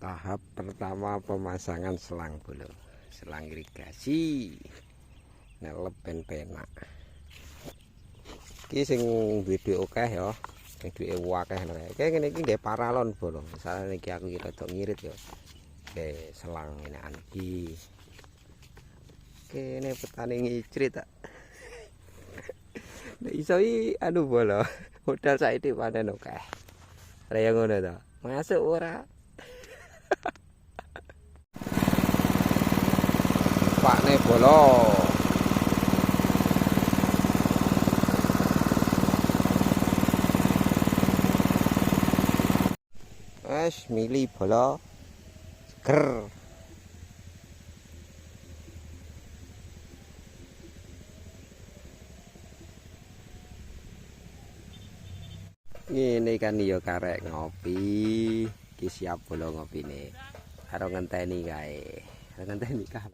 Tahap pertama pemasangan selang bolo, selang irigasi nelep penak. Iki sing duwe akeh ya, sing duwe akeh lho. Kene iki nggih paralon bolo. Misale iki aku iki rada ngirit ya. Nggih selang enakan iki. Kene petani ngicrit tak. Nek iso iki anu bolo, modal saiki panen akeh. Kaya ngono to. Masuk ora? Pakne bolo. Wes mili bolo. Seger. Ngene kan ya karek ngopi. Iki siap bolo ngopine. Karo ngenteni kae. Ngenteni kae.